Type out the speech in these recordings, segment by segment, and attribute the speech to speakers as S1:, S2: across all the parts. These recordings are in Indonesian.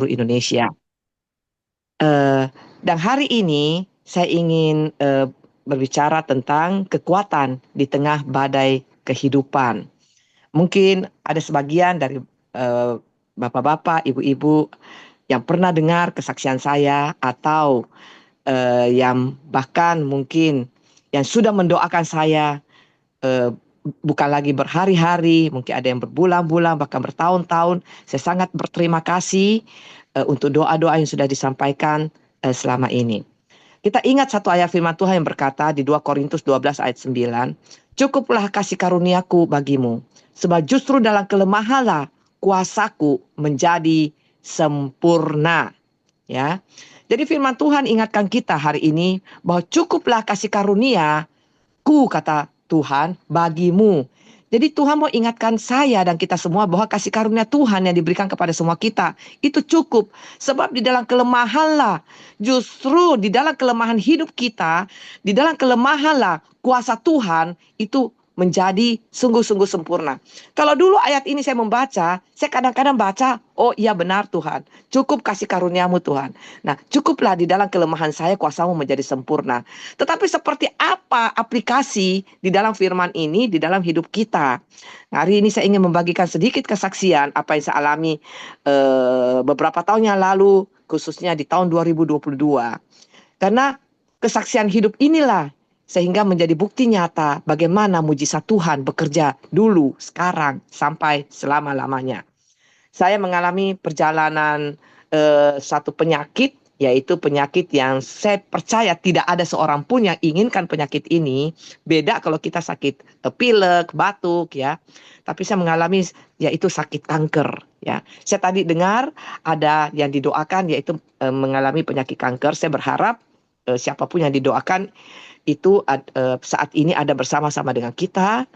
S1: seluruh Indonesia. Dan hari ini saya ingin berbicara tentang kekuatan di tengah badai kehidupan. Mungkin ada sebagian dari eh, bapak-bapak, ibu-ibu yang pernah dengar kesaksian saya atau yang bahkan mungkin yang sudah mendoakan saya eh, bukan lagi berhari-hari, mungkin ada yang berbulan-bulan, bahkan bertahun-tahun. Saya sangat berterima kasih untuk doa-doa yang sudah disampaikan selama ini. Kita ingat satu ayat firman Tuhan yang berkata di 2 Korintus 12 ayat 9, "Cukuplah kasih karuniaku bagimu, sebab justru dalam kelemahanlah kuasaku menjadi sempurna." Ya. Jadi firman Tuhan ingatkan kita hari ini bahwa cukuplah kasih karunia kata Tuhan, bagimu. Jadi Tuhan mau ingatkan saya dan kita semua bahwa kasih karunia Tuhan yang diberikan kepada semua kita itu cukup. Sebab di dalam kelemahanlah, justru di dalam kelemahan hidup kita, di dalam kelemahanlah kuasa Tuhan itu menjadi sungguh-sungguh sempurna. Kalau dulu ayat ini saya membaca, saya kadang-kadang baca, oh iya benar Tuhan, cukup kasih karuniamu Tuhan. Nah, cukuplah di dalam kelemahan saya kuasamu menjadi sempurna. Tetapi seperti apa aplikasi di dalam firman ini di dalam hidup kita? Hari ini saya ingin membagikan sedikit kesaksian apa yang saya alami beberapa tahun yang lalu, khususnya di tahun 2022. Karena kesaksian hidup inilah sehingga menjadi bukti nyata bagaimana mujizat Tuhan bekerja dulu, sekarang, sampai selama-lamanya. Saya mengalami perjalanan satu penyakit, yaitu penyakit yang saya percaya tidak ada seorang pun yang inginkan penyakit ini. Beda kalau kita sakit pilek, batuk ya. Tapi saya mengalami yaitu sakit kanker ya. Saya tadi dengar ada yang didoakan yaitu mengalami penyakit kanker. Saya berharap siapapun yang didoakan itu saat ini ada bersama-sama dengan kita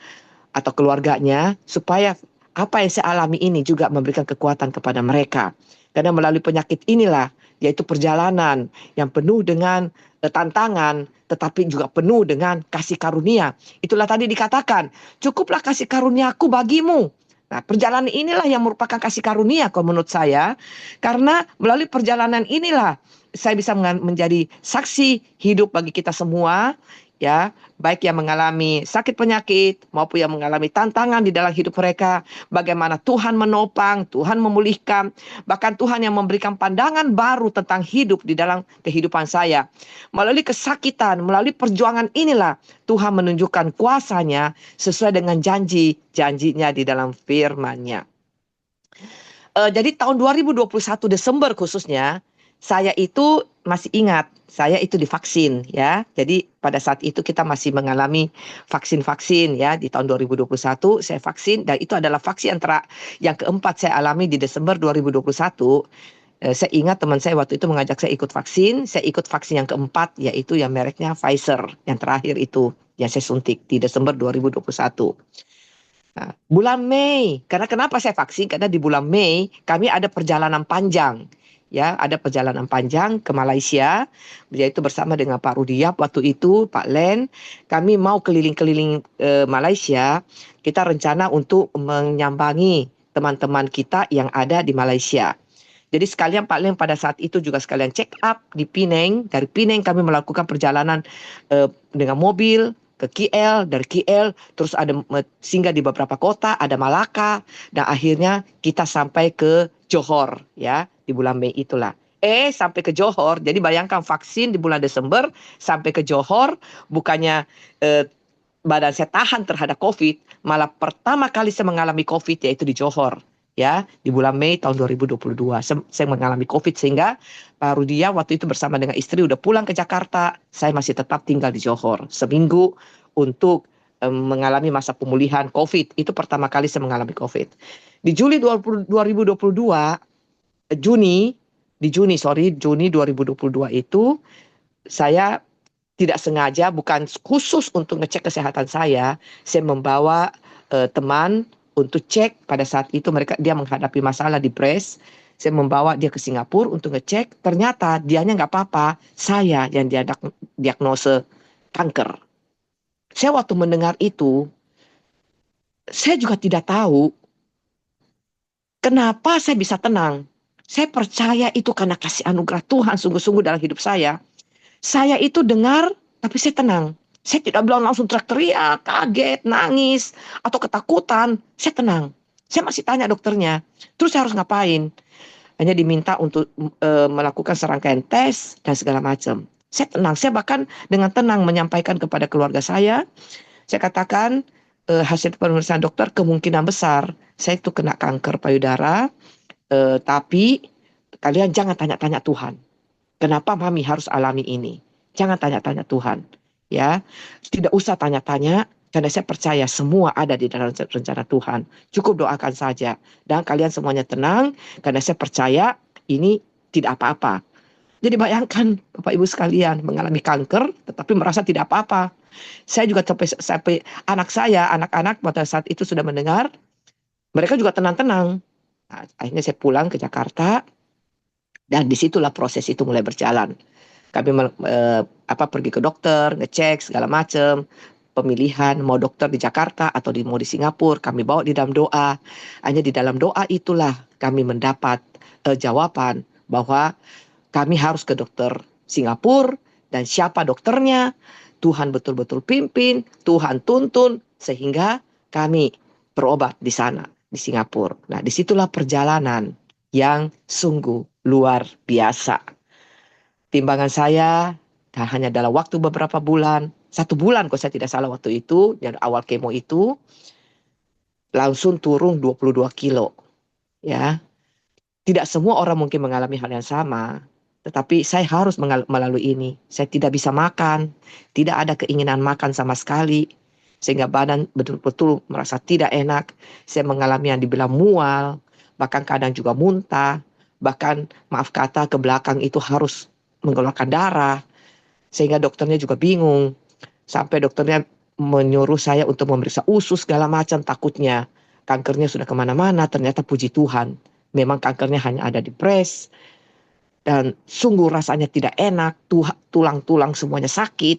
S1: atau keluarganya supaya apa yang saya alami ini juga memberikan kekuatan kepada mereka. Karena melalui penyakit inilah, yaitu perjalanan yang penuh dengan tantangan, tetapi juga penuh dengan kasih karunia. Itulah tadi dikatakan, cukuplah kasih karuniaku bagimu. Nah, perjalanan inilah yang merupakan kasih karunia kalau menurut saya. Karena melalui perjalanan inilah saya bisa menjadi saksi hidup bagi kita semua, ya, baik yang mengalami sakit penyakit maupun yang mengalami tantangan di dalam hidup mereka, bagaimana Tuhan menopang, Tuhan memulihkan, bahkan Tuhan yang memberikan pandangan baru tentang hidup di dalam kehidupan saya. Melalui kesakitan, melalui perjuangan inilah Tuhan menunjukkan kuasanya sesuai dengan janji-janjinya di dalam firman-Nya. Jadi tahun 2021 Desember khususnya, saya itu masih ingat, saya itu divaksin ya. Jadi pada saat itu kita masih mengalami vaksin-vaksin ya. Di tahun 2021 saya vaksin dan itu adalah vaksin yang keempat saya alami di Desember 2021. Saya ingat teman saya waktu itu mengajak saya ikut vaksin. Saya ikut vaksin yang keempat yaitu yang mereknya Pfizer. Yang terakhir itu yang saya suntik di Desember 2021. Nah, bulan Mei, karena kenapa saya vaksin? Karena di bulan Mei kami ada perjalanan panjang, ya, ada perjalanan panjang ke Malaysia, yaitu bersama dengan Pak Rudiap waktu itu, Pak Len, kami mau keliling-keliling Malaysia. Kita rencana untuk menyambangi teman-teman kita yang ada di Malaysia. Jadi sekalian Pak Len pada saat itu juga sekalian check up di Penang. Dari Penang kami melakukan perjalanan dengan mobil ke KL, dari KL terus ada singgah di beberapa kota, ada Malaka, dan akhirnya kita sampai ke Johor ya di bulan Mei itulah. Sampai ke Johor, jadi bayangkan vaksin di bulan Desember sampai ke Johor, bukannya badan saya tahan terhadap COVID, malah pertama kali saya mengalami COVID yaitu di Johor. Ya, di bulan Mei tahun 2022 saya mengalami COVID sehingga Pak Rudia waktu itu bersama dengan istri udah pulang ke Jakarta, saya masih tetap tinggal di Johor seminggu untuk mengalami masa pemulihan COVID. Itu pertama kali saya mengalami COVID. Di Juli 2022, Juni 2022 itu saya tidak sengaja, bukan khusus untuk ngecek kesehatan saya membawa teman untuk cek. Pada saat itu dia menghadapi masalah di breast. Saya membawa dia ke Singapura untuk ngecek. Ternyata dianya nggak apa-apa, saya yang diagnosa kanker. Saya waktu mendengar itu, saya juga tidak tahu kenapa saya bisa tenang. Saya percaya itu karena kasih anugerah Tuhan sungguh-sungguh dalam hidup saya. Saya itu dengar, tapi saya tenang. Saya tidak bilang langsung teriak-teriak, kaget, nangis, atau ketakutan. Saya tenang. Saya masih tanya dokternya, terus saya harus ngapain? Hanya diminta untuk melakukan serangkaian tes dan segala macam. Saya tenang, saya bahkan dengan tenang menyampaikan kepada keluarga saya katakan hasil pemeriksaan dokter kemungkinan besar saya itu kena kanker payudara, tapi kalian jangan tanya-tanya Tuhan. Kenapa Mami harus alami ini? Jangan tanya-tanya Tuhan. Ya, tidak usah tanya-tanya karena saya percaya semua ada di dalam rencana Tuhan. Cukup doakan saja dan kalian semuanya tenang karena saya percaya ini tidak apa-apa. Jadi bayangkan Bapak Ibu sekalian mengalami kanker tetapi merasa tidak apa-apa. Saya juga sampai anak-anak pada saat itu sudah mendengar, mereka juga tenang-tenang. Nah, akhirnya saya pulang ke Jakarta dan disitulah proses itu mulai berjalan. Kami pergi ke dokter, ngecek segala macam, pemilihan mau dokter di Jakarta atau mau di Singapura, kami bawa di dalam doa. Hanya di dalam doa itulah kami mendapat jawaban bahwa kami harus ke dokter Singapura dan siapa dokternya, Tuhan betul-betul pimpin, Tuhan tuntun sehingga kami berobat di sana di Singapura. Nah, disitulah perjalanan yang sungguh luar biasa. Timbangan saya hanya dalam waktu beberapa bulan, 1 bulan kalau saya tidak salah waktu itu, dari awal kemo itu, langsung turun 22 kilo. Ya, tidak semua orang mungkin mengalami hal yang sama, tetapi saya harus melalui ini. Saya tidak bisa makan, tidak ada keinginan makan sama sekali, sehingga badan betul-betul merasa tidak enak. Saya mengalami yang dibilang mual, bahkan kadang juga muntah, bahkan maaf kata ke belakang itu harus mengeluarkan darah, sehingga dokternya juga bingung. Sampai dokternya menyuruh saya untuk memeriksa usus segala macam, takutnya kankernya sudah kemana-mana. Ternyata puji Tuhan, memang kankernya hanya ada di breast. Dan sungguh rasanya tidak enak, tulang-tulang semuanya sakit.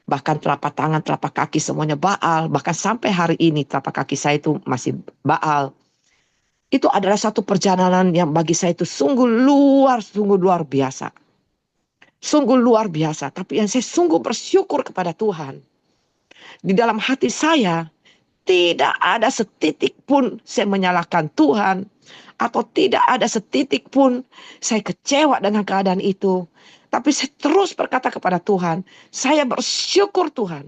S1: Bahkan telapak tangan, telapak kaki semuanya baal. Bahkan sampai hari ini telapak kaki saya itu masih baal. Itu adalah satu perjalanan yang bagi saya itu sungguh luar biasa. Sungguh luar biasa. Tapi yang saya sungguh bersyukur kepada Tuhan. Di dalam hati saya, tidak ada setitik pun saya menyalahkan Tuhan. Atau tidak ada setitik pun saya kecewa dengan keadaan itu. Tapi saya terus berkata kepada Tuhan, saya bersyukur Tuhan.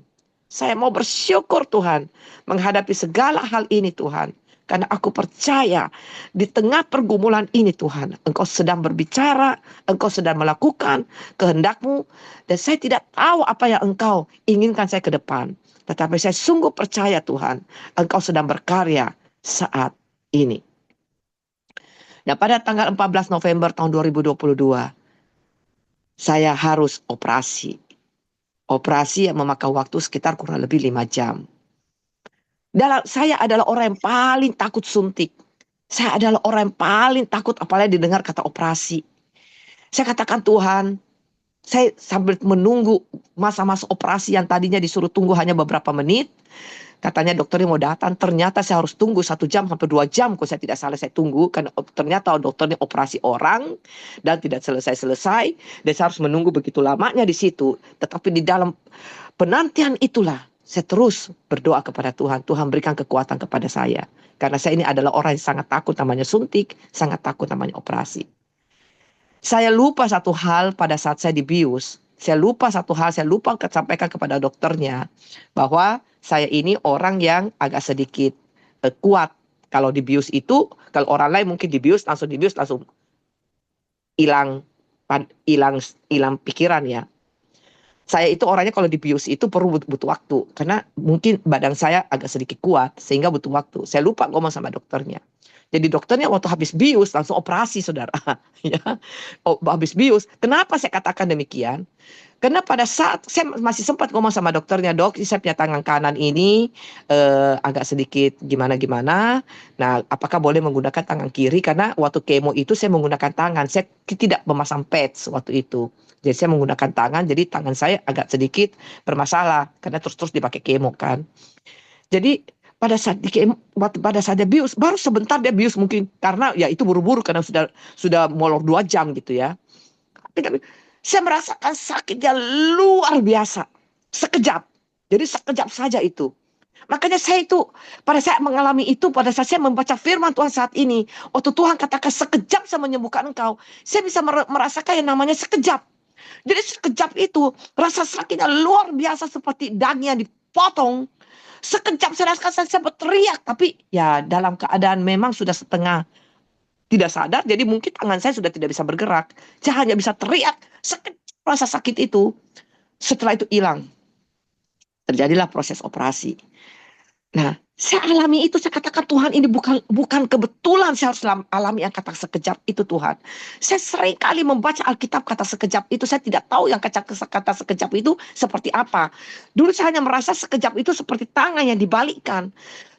S1: Saya mau bersyukur Tuhan menghadapi segala hal ini Tuhan. Karena aku percaya di tengah pergumulan ini Tuhan, Engkau sedang berbicara, Engkau sedang melakukan kehendak-Mu. Dan saya tidak tahu apa yang Engkau inginkan saya ke depan. Tetapi saya sungguh percaya Tuhan, Engkau sedang berkarya saat ini. Nah, pada tanggal 14 November tahun 2022, saya harus operasi. Operasi yang memakan waktu sekitar kurang lebih 5 jam. Saya adalah orang yang paling takut suntik. Saya adalah orang yang paling takut apalagi didengar kata operasi. Saya katakan Tuhan, saya sambil menunggu masa-masa operasi yang tadinya disuruh tunggu hanya beberapa menit. Katanya dokternya mau datang, ternyata saya harus tunggu 1 jam sampai 2 jam. Kalau saya tidak salah saya tunggu, karena ternyata dokternya operasi orang dan tidak selesai-selesai. Dan saya harus menunggu begitu lamanya di situ. Tetapi di dalam penantian itulah, saya terus berdoa kepada Tuhan. Tuhan berikan kekuatan kepada saya. Karena saya ini adalah orang yang sangat takut namanya suntik, sangat takut namanya operasi. Saya lupa satu hal pada saat saya dibius. Saya lupa sampaikan kepada dokternya bahwa saya ini orang yang agak sedikit kuat. Kalau dibius itu, kalau orang lain mungkin dibius langsung hilang pikiran ya. Saya itu orangnya kalau dibius itu perlu butuh waktu karena mungkin badan saya agak sedikit kuat sehingga butuh waktu. Saya lupa ngomong sama dokternya. Jadi dokternya waktu habis bius langsung operasi saudara. Ya, habis bius. Kenapa saya katakan demikian? Karena pada saat saya masih sempat ngomong sama dokternya, dok, saya punya tangan kanan ini agak sedikit gimana-gimana. Nah, apakah boleh menggunakan tangan kiri? Karena waktu kemo itu saya menggunakan tangan. Saya tidak memasang pads waktu itu. Jadi saya menggunakan tangan, jadi tangan saya agak sedikit bermasalah. Karena terus-terus dipakai kemo kan. Jadi pada saat dia bius, baru sebentar dia bius mungkin karena ya itu buru-buru karena sudah molor 2 jam gitu ya. Tapi saya merasakan sakitnya luar biasa. Sekejap. Jadi sekejap saja itu. Makanya saya itu, pada saat mengalami itu, pada saat saya membaca firman Tuhan saat ini, waktu Tuhan katakan sekejap saya menyembuhkan engkau, saya bisa merasakan yang namanya sekejap. Jadi sekejap itu, rasa sakitnya luar biasa seperti daging yang dipotong. Sekejap saya rasakan saya berteriak, tapi ya dalam keadaan memang sudah setengah tidak sadar, jadi mungkin tangan saya sudah tidak bisa bergerak. Saya hanya bisa teriak, sekejap rasa sakit itu. Setelah itu hilang. Terjadilah proses operasi. Nah, saya alami itu, saya katakan Tuhan ini bukan kebetulan saya harus alami yang kata sekejap itu Tuhan. Saya sering kali membaca Alkitab kata sekejap itu, saya tidak tahu yang kata sekejap itu seperti apa. Dulu saya hanya merasa sekejap itu seperti tangan yang dibalikkan.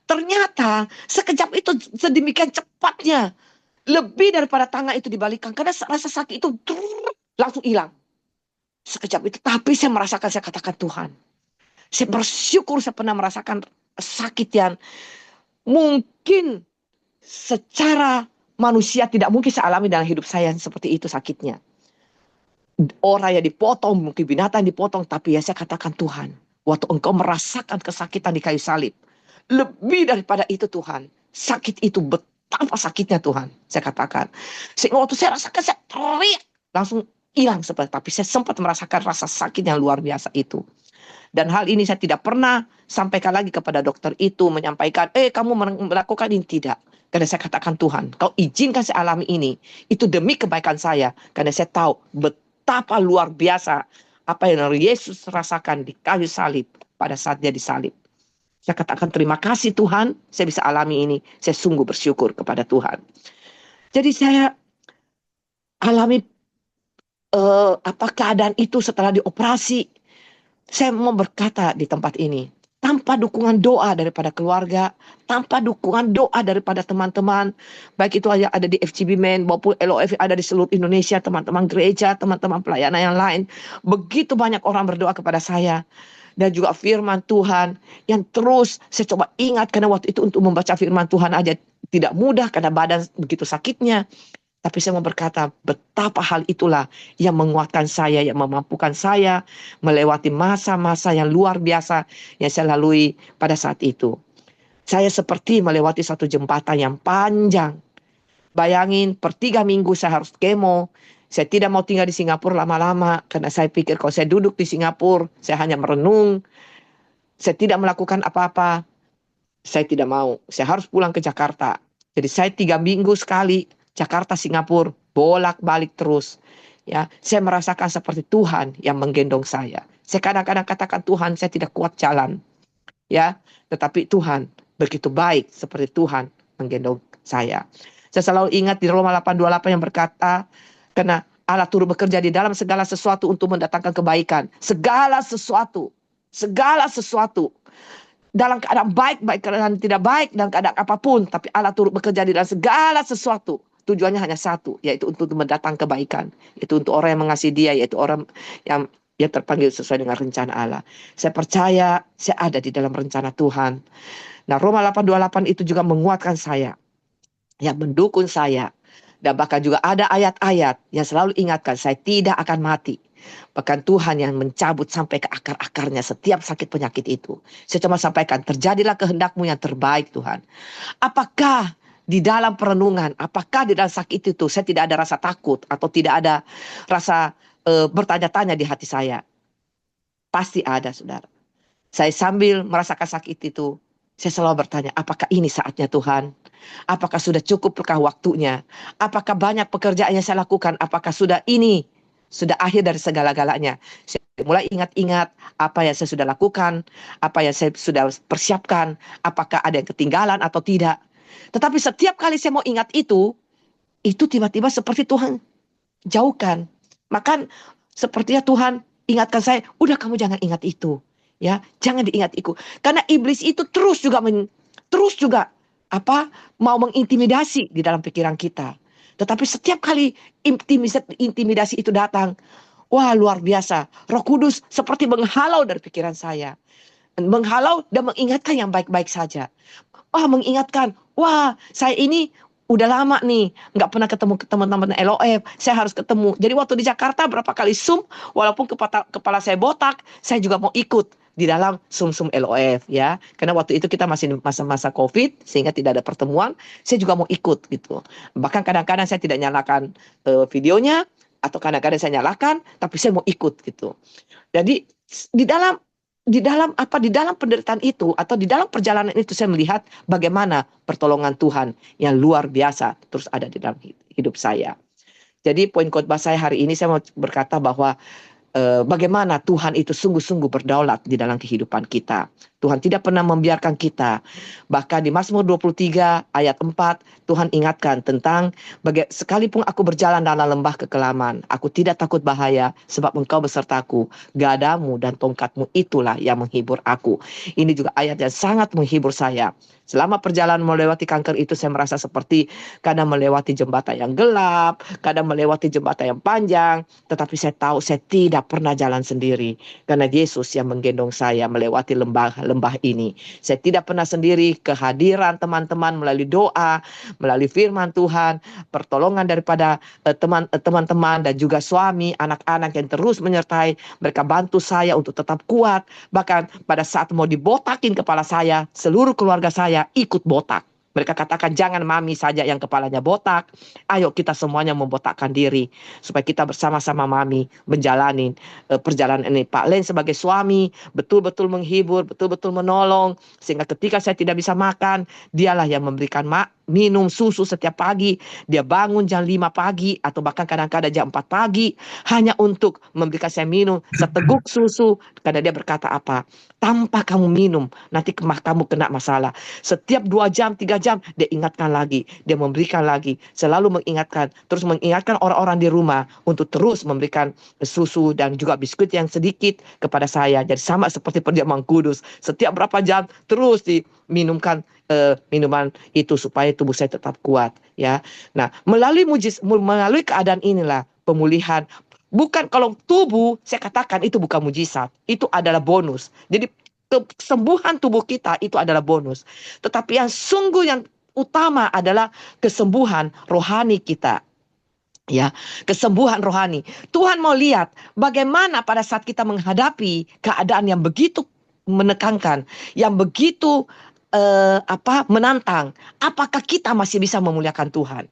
S1: Ternyata sekejap itu sedemikian cepatnya. Lebih daripada tangan itu dibalikkan. Karena rasa sakit itu langsung hilang. Sekejap itu. Tapi saya merasakan, saya katakan Tuhan. Saya bersyukur saya pernah merasakan sakit yang mungkin secara manusia tidak mungkin saya alami dalam hidup saya seperti itu sakitnya. Orang yang dipotong, mungkin binatang dipotong, tapi ya saya katakan Tuhan, waktu engkau merasakan kesakitan di kayu salib, lebih daripada itu Tuhan, sakit itu betapa sakitnya Tuhan, saya katakan. Sehingga waktu saya rasakan, saya teriak, langsung hilang seperti, tapi saya sempat merasakan rasa sakit yang luar biasa itu. Dan hal ini saya tidak pernah sampaikan lagi kepada dokter itu, menyampaikan, kamu melakukan ini, tidak. Karena saya katakan Tuhan, kau izinkan saya alami ini, itu demi kebaikan saya. Karena saya tahu betapa luar biasa apa yang Yesus rasakan di kayu salib pada saat dia disalib. Saya katakan terima kasih Tuhan, saya bisa alami ini. Saya sungguh bersyukur kepada Tuhan. Jadi saya alami keadaan itu setelah dioperasi. Saya mau berkata di tempat ini, tanpa dukungan doa daripada keluarga, tanpa dukungan doa daripada teman-teman, baik itu ada di FCB Men maupun LOF ada di seluruh Indonesia, teman-teman gereja, teman-teman pelayanan yang lain, begitu banyak orang berdoa kepada saya. Dan juga firman Tuhan yang terus saya coba ingat, karena waktu itu untuk membaca firman Tuhan aja tidak mudah karena badan begitu sakitnya. Tapi saya mau berkata, betapa hal itulah yang menguatkan saya, yang memampukan saya melewati masa-masa yang luar biasa yang saya lalui pada saat itu. Saya seperti melewati satu jembatan yang panjang. Bayangin, per 3 minggu saya harus kemo. Saya tidak mau tinggal di Singapura lama-lama, karena saya pikir kalau saya duduk di Singapura, saya hanya merenung. Saya tidak melakukan apa-apa. Saya tidak mau. Saya harus pulang ke Jakarta. Jadi saya 3 minggu sekali Jakarta Singapura bolak-balik terus. Ya, saya merasakan seperti Tuhan yang menggendong saya. Saya kadang-kadang katakan Tuhan, saya tidak kuat jalan. Ya, tetapi Tuhan begitu baik seperti Tuhan menggendong saya. Saya selalu ingat di Roma 8:28 yang berkata, karena Allah turut bekerja di dalam segala sesuatu untuk mendatangkan kebaikan. Segala sesuatu dalam keadaan baik, keadaan tidak baik, dalam keadaan apapun, tapi Allah turut bekerja di dalam segala sesuatu. Tujuannya hanya satu, yaitu untuk mendatangkan kebaikan. Itu untuk orang yang mengasihi Dia, yaitu orang yang terpanggil sesuai dengan rencana Allah. Saya percaya saya ada di dalam rencana Tuhan. Nah, Roma 8:28 itu juga menguatkan saya, yang mendukung saya. Dan bahkan juga ada ayat-ayat yang selalu ingatkan saya tidak akan mati. Bahkan Tuhan yang mencabut sampai ke akar-akarnya setiap sakit penyakit itu. Saya cuma sampaikan, terjadilah kehendak-Mu yang terbaik Tuhan. Apakah di dalam perenungan, apakah di dalam sakit itu saya tidak ada rasa takut atau tidak ada rasa bertanya-tanya di hati saya? Pasti ada, saudara. Saya sambil merasakan sakit itu, saya selalu bertanya, apakah ini saatnya Tuhan? Apakah sudah cukupkah waktunya? Apakah banyak pekerjaan yang saya lakukan? Apakah sudah akhir dari segala-galanya? Saya mulai ingat-ingat apa yang saya sudah lakukan, apa yang saya sudah persiapkan, apakah ada yang ketinggalan atau tidak. Tetapi setiap kali saya mau ingat itu tiba-tiba seperti Tuhan jauhkan. Maka sepertinya Tuhan ingatkan saya, udah kamu jangan ingat itu. Ya, jangan diingat itu. Karena iblis itu terus juga mau mengintimidasi di dalam pikiran kita. Tetapi setiap kali intimidasi itu datang, wah luar biasa. Roh Kudus seperti menghalau dari pikiran saya. menghalau dan mengingatkan yang baik-baik saja. Mengingatkan, wah saya ini udah lama nih nggak pernah ketemu ke teman-teman LOF, saya harus ketemu. Jadi waktu di Jakarta berapa kali Zoom, walaupun kepala saya botak, saya juga mau ikut di dalam Zoom LOF ya. Karena waktu itu kita masih masa-masa COVID sehingga tidak ada pertemuan, saya juga mau ikut gitu. Bahkan kadang-kadang saya tidak nyalakan videonya, atau kadang-kadang saya nyalakan tapi saya mau ikut gitu. Jadi di dalam di dalam penderitaan itu atau di dalam perjalanan itu saya melihat bagaimana pertolongan Tuhan yang luar biasa terus ada di dalam hidup saya. Jadi poin khotbah saya hari ini saya mau berkata bahwa bagaimana Tuhan itu sungguh-sungguh berdaulat di dalam kehidupan kita. Tuhan tidak pernah membiarkan kita. Bahkan di Mazmur 23 ayat 4, Tuhan ingatkan tentang sekalipun aku berjalan dalam lembah kekelaman, aku tidak takut bahaya sebab Engkau besertaku. Gadamu dan tongkatmu itulah yang menghibur aku. Ini juga ayat yang sangat menghibur saya. Selama perjalanan melewati kanker itu saya merasa seperti kadang melewati jembatan yang gelap, kadang melewati jembatan yang panjang, tetapi saya tahu saya tidak pernah jalan sendiri karena Yesus yang menggendong saya melewati lembah ini. Saya tidak pernah sendiri, kehadiran teman-teman melalui doa, melalui firman Tuhan, pertolongan daripada teman-teman dan juga suami, anak-anak yang terus menyertai, mereka bantu saya untuk tetap kuat. Bahkan pada saat mau dibotakin kepala saya, seluruh keluarga saya ikut botak. Mereka katakan jangan mami saja yang kepalanya botak. Ayo kita semuanya membotakkan diri. Supaya kita bersama-sama mami menjalani perjalanan ini. Pak Len sebagai suami betul-betul menghibur, betul-betul menolong. Sehingga ketika saya tidak bisa makan, dialah yang memberikan minum susu setiap pagi. Dia bangun jam 5 pagi atau bahkan kadang-kadang jam 4 pagi. Hanya untuk memberikan saya minum seteguk susu. Karena dia berkata apa? Tanpa kamu minum, nanti kamu kena masalah. Setiap 2 jam, 3 jam, dia ingatkan lagi. Dia memberikan lagi. Selalu mengingatkan. Terus mengingatkan orang-orang di rumah untuk terus memberikan susu dan juga biskuit yang sedikit kepada saya. Jadi sama seperti perjamuan kudus. Setiap berapa jam, terus diminumkan minuman itu supaya tubuh saya tetap kuat. Ya. Nah, melalui keadaan inilah pemulihan. Bukan kalau tubuh, saya katakan itu bukan mujizat. Itu adalah bonus. Jadi kesembuhan tubuh kita itu adalah bonus. Tetapi yang sungguh yang utama adalah kesembuhan rohani kita. Ya, kesembuhan rohani. Tuhan mau lihat bagaimana pada saat kita menghadapi keadaan yang begitu menekankan, yang begitu menantang. Apakah kita masih bisa memuliakan Tuhan?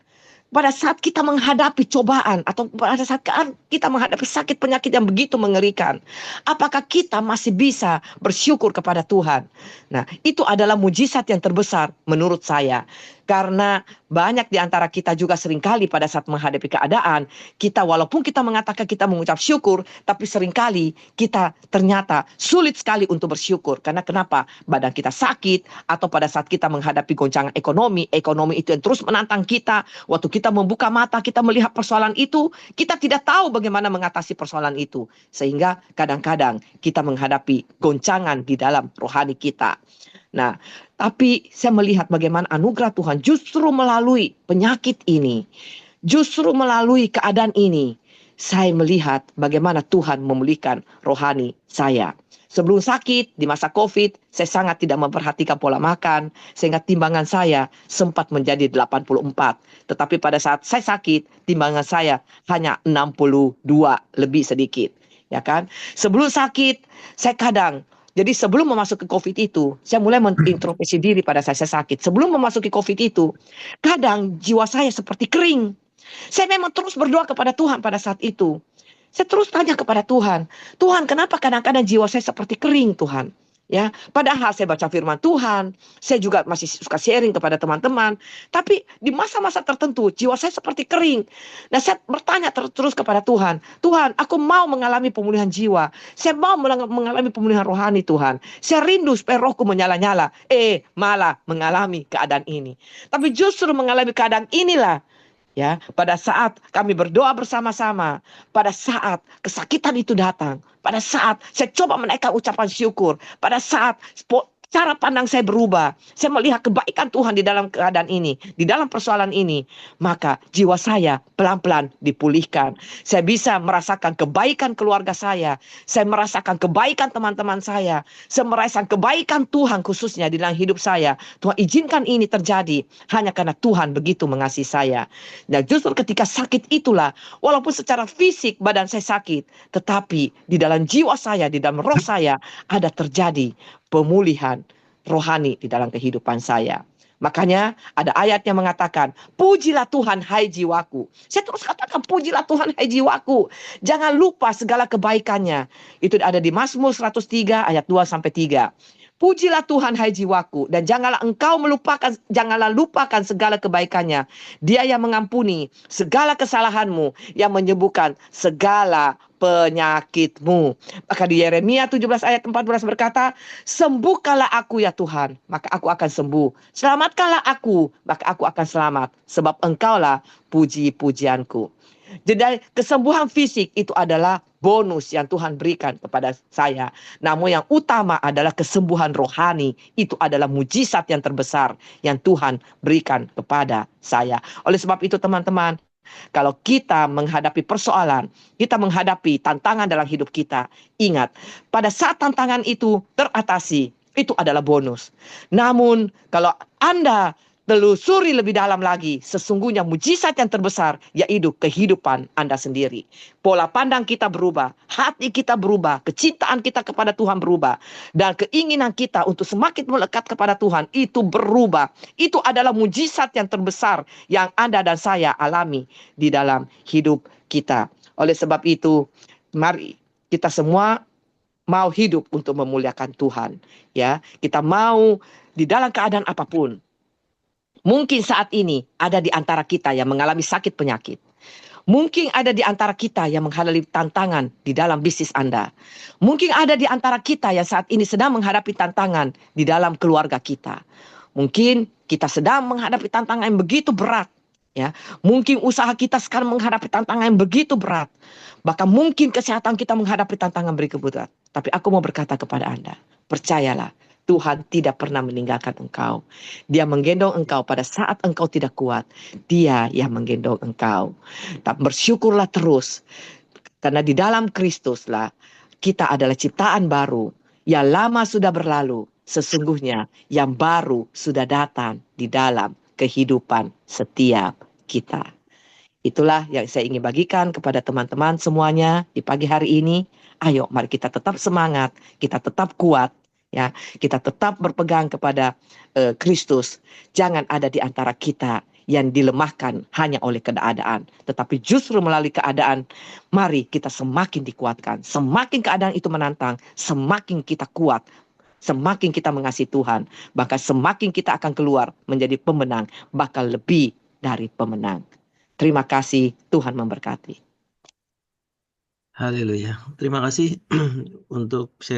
S1: Pada saat kita menghadapi cobaan atau pada saat kita menghadapi sakit penyakit yang begitu mengerikan, apakah kita masih bisa bersyukur kepada Tuhan? Nah, itu adalah mujizat yang terbesar menurut saya. Karena banyak di antara kita juga seringkali pada saat menghadapi keadaan, kita walaupun kita mengatakan kita mengucap syukur, tapi seringkali kita ternyata sulit sekali untuk bersyukur. Karena kenapa? Badan kita sakit, atau pada saat kita menghadapi goncangan ekonomi itu yang terus menantang kita. Waktu kita membuka mata, kita melihat persoalan itu, kita tidak tahu bagaimana mengatasi persoalan itu. Sehingga kadang-kadang kita menghadapi goncangan di dalam rohani kita. Nah, tapi saya melihat bagaimana anugerah Tuhan justru melalui penyakit ini, justru melalui keadaan ini, saya melihat bagaimana Tuhan memulihkan rohani saya. Sebelum sakit, di masa COVID, saya sangat tidak memperhatikan pola makan, sehingga timbangan saya sempat menjadi 84. Tetapi pada saat saya sakit, timbangan saya hanya 62 lebih sedikit. Ya kan? Sebelum sakit, saya kadang jadi sebelum memasuki COVID itu, saya mulai mengintrospeksi diri pada saat saya sakit. Sebelum memasuki COVID itu, kadang jiwa saya seperti kering. Saya memang terus berdoa kepada Tuhan pada saat itu. Saya terus tanya kepada Tuhan, Tuhan kenapa kadang-kadang jiwa saya seperti kering Tuhan? Ya, padahal saya baca firman Tuhan, saya juga masih suka sharing kepada teman-teman, tapi di masa-masa tertentu jiwa saya seperti kering. Nah, saya bertanya terus kepada Tuhan, Tuhan, aku mau mengalami pemulihan jiwa, saya mau mengalami pemulihan rohani Tuhan, saya rindu supaya rohku menyala-nyala, malah mengalami keadaan ini. Tapi justru mengalami keadaan inilah, ya, pada saat kami berdoa bersama-sama, pada saat kesakitan itu datang, pada saat saya coba menaikkan ucapan syukur, pada saat Cara pandang saya berubah. Saya melihat kebaikan Tuhan di dalam keadaan ini, di dalam persoalan ini. Maka jiwa saya pelan-pelan dipulihkan. Saya bisa merasakan kebaikan keluarga saya. Saya merasakan kebaikan teman-teman saya. Saya merasakan kebaikan Tuhan khususnya di dalam hidup saya. Tuhan izinkan ini terjadi hanya karena Tuhan begitu mengasihi saya. Dan justru ketika sakit itulah, walaupun secara fisik badan saya sakit, tetapi di dalam jiwa saya, di dalam roh saya ada terjadi pemulihan rohani di dalam kehidupan saya. Makanya ada ayat yang mengatakan, pujilah Tuhan hai jiwaku. Saya terus katakan, pujilah Tuhan hai jiwaku. Jangan lupa segala kebaikannya. Itu ada di Mazmur 103 ayat 2-3. Pujilah Tuhan hai jiwaku, dan janganlah lupakan segala kebaikannya. Dia yang mengampuni segala kesalahanmu, yang menyembuhkan segala penyakitmu. Maka di Yeremia 17 ayat 14 berkata, sembuhkanlah aku ya Tuhan, maka aku akan sembuh. Selamatkanlah aku, maka aku akan selamat. Sebab engkaulah puji-pujianku. Jadi kesembuhan fisik itu adalah bonus yang Tuhan berikan kepada saya. Namun yang utama adalah kesembuhan rohani. Itu adalah mujizat yang terbesar yang Tuhan berikan kepada saya. Oleh sebab itu teman-teman, kalau kita menghadapi persoalan, kita menghadapi tantangan dalam hidup kita, ingat, pada saat tantangan itu teratasi, itu adalah bonus. Namun, kalau Anda telusuri lebih dalam lagi, sesungguhnya mujizat yang terbesar, yaitu kehidupan Anda sendiri. Pola pandang kita berubah, hati kita berubah, kecintaan kita kepada Tuhan berubah, dan keinginan kita untuk semakin melekat kepada Tuhan, itu berubah. Itu adalah mujizat yang terbesar yang Anda dan saya alami di dalam hidup kita. Oleh sebab itu, mari kita semua mau hidup untuk memuliakan Tuhan, ya. Kita mau di dalam keadaan apapun. Mungkin saat ini ada di antara kita yang mengalami sakit penyakit. Mungkin ada di antara kita yang menghadapi tantangan di dalam bisnis Anda. Mungkin ada di antara kita yang saat ini sedang menghadapi tantangan di dalam keluarga kita. Mungkin kita sedang menghadapi tantangan yang begitu berat. Ya, mungkin usaha kita sekarang menghadapi tantangan yang begitu berat. Bahkan mungkin kesehatan kita menghadapi tantangan begitu berat. Tapi aku mau berkata kepada Anda, percayalah, Tuhan tidak pernah meninggalkan engkau. Dia menggendong engkau pada saat engkau tidak kuat. Dia yang menggendong engkau. Tak bersyukurlah terus. Karena di dalam Kristuslah kita adalah ciptaan baru. Yang lama sudah berlalu. Sesungguhnya yang baru sudah datang di dalam kehidupan setiap kita. Itulah yang saya ingin bagikan kepada teman-teman semuanya di pagi hari ini. Ayo, mari kita tetap semangat, kita tetap kuat, ya, kita tetap berpegang kepada Kristus. Jangan ada di antara kita yang dilemahkan hanya oleh keadaan, tetapi justru melalui keadaan, mari kita semakin dikuatkan. Semakin keadaan itu menantang, semakin kita kuat. Semakin kita mengasihi Tuhan, maka semakin kita akan keluar menjadi pemenang, bahkan lebih dari pemenang. Terima kasih, Tuhan memberkati.
S2: Haleluya. Terima kasih untuk